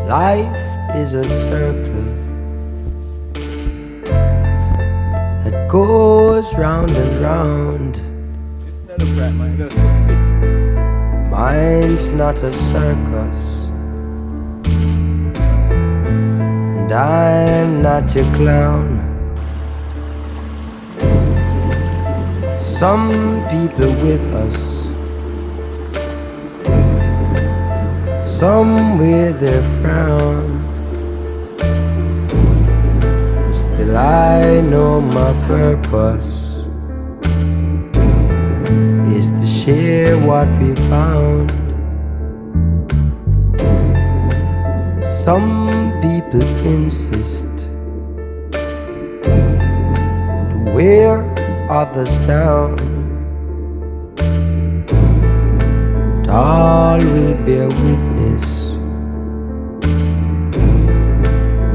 Life is a circle that goes round and round. Mine's not a circus, and I'm not your clown. Some people with us, some with their frown. Still I know my purpose is to share what we found. Some people insist to wear others down, and all will bear witness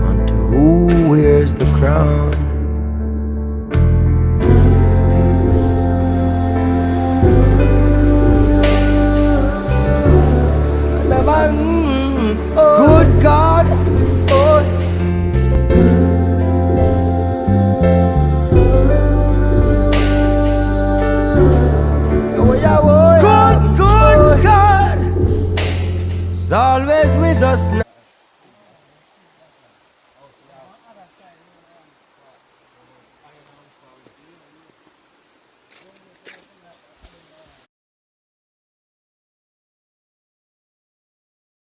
unto who wears the crown. Good God, oh. Good God is always with us now.